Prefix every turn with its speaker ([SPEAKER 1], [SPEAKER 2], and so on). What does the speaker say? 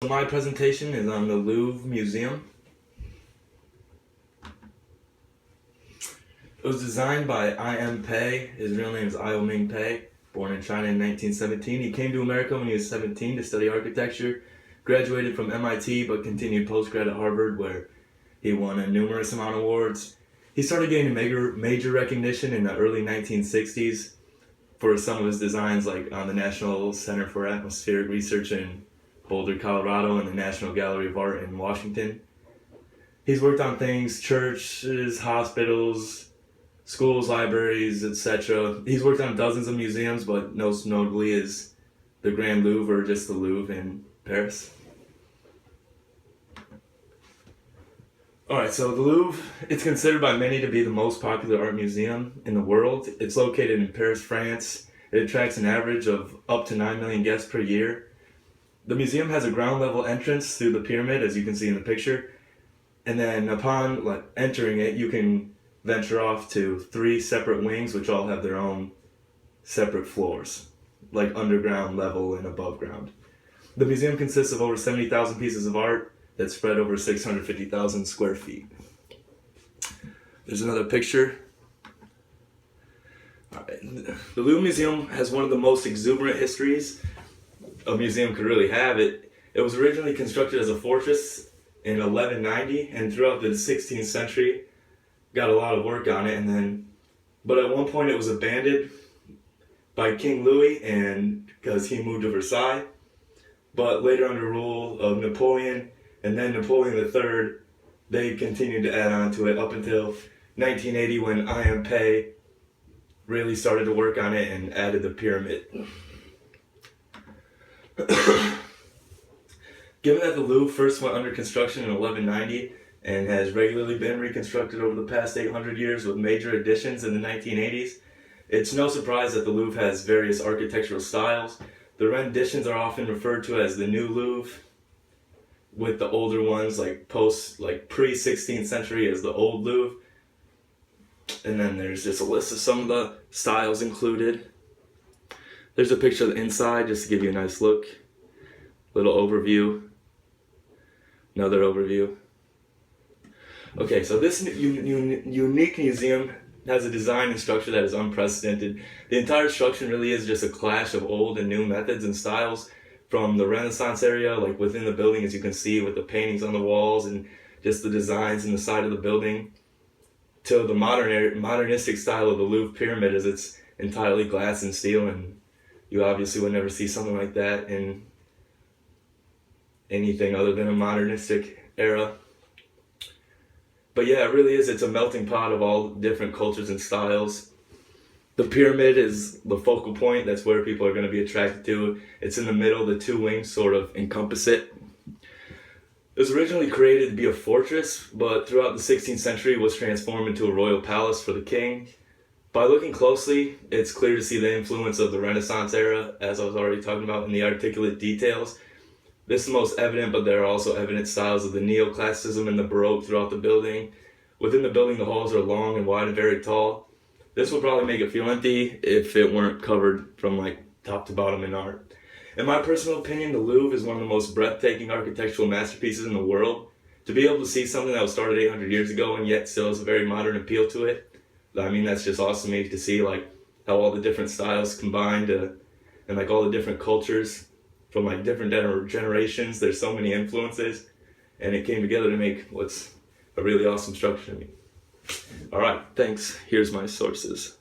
[SPEAKER 1] My presentation is on the Louvre Museum. It was designed by I.M. Pei. His real name is Ming Pei, born in China in 1917. He came to America when he was 17 to study architecture, graduated from MIT, but continued postgrad at Harvard, where he won a numerous amount of awards. He started gaining major recognition in the early 1960s for some of his designs, like on the National Center for Atmospheric Research in Boulder, Colorado, and the National Gallery of Art in Washington. He's worked on things, churches, hospitals, schools, libraries, etc. He's worked on dozens of museums, but most notably is the Grand Louvre, or just the Louvre in Paris. Alright, so the Louvre, it's considered by many to be the most popular art museum in the world. It's located in Paris, France. It attracts an average of up to 9 million guests per year. The museum has a ground level entrance through the pyramid, as you can see in the picture. And then upon entering it, you can venture off to 3 separate wings, which all have their own separate floors, like underground, level, and above ground. The museum consists of over 70,000 pieces of art that's spread over 650,000 square feet. There's another picture. Right. The Louvre Museum has one of the most exuberant histories a museum could really have. It was originally constructed as a fortress in 1190, and throughout the 16th century got a lot of work on it, but at one point it was abandoned by King Louis, and because he moved to Versailles. But later, under rule of Napoleon and then Napoleon III, they continued to add on to it up until 1980, when I.M. Pei really started to work on it and added the pyramid. Given that the Louvre first went under construction in 1190 and has regularly been reconstructed over the past 800 years with major additions in the 1980s, it's no surprise that the Louvre has various architectural styles. The renditions are often referred to as the New Louvre, with the older ones pre-16th century as the Old Louvre. And then there's just a list of some of the styles included. There's a picture of the inside just to give you a nice look. Little overview. Another overview. Okay, so this unique museum has a design and structure that is unprecedented. The entire structure really is just a clash of old and new methods and styles, from the Renaissance area, like within the building, as you can see with the paintings on the walls and just the designs in the side of the building, to the modernistic style of the Louvre pyramid, as it's entirely glass and steel, and you obviously would never see something like that in anything other than a modernistic era. But yeah, it really is. It's a melting pot of all different cultures and styles. The pyramid is the focal point. That's where people are going to be attracted to. It's in the middle. The 2 wings sort of encompass it. It was originally created to be a fortress, but throughout the 16th century was transformed into a royal palace for the king. By looking closely, it's clear to see the influence of the Renaissance era, as I was already talking about, in the articulate details. This is the most evident, but there are also evident styles of the neoclassicism and the Baroque throughout the building. Within the building, the halls are long and wide and very tall. This would probably make it feel empty if it weren't covered from top to bottom in art. In my personal opinion, the Louvre is one of the most breathtaking architectural masterpieces in the world. To be able to see something that was started 800 years ago and yet still has a very modern appeal to it, I mean, that's just awesome to me, to see how all the different styles combined and all the different cultures from different generations. There's so many influences, and it came together to make what's a really awesome structure to me. Alright, thanks. Here's my sources.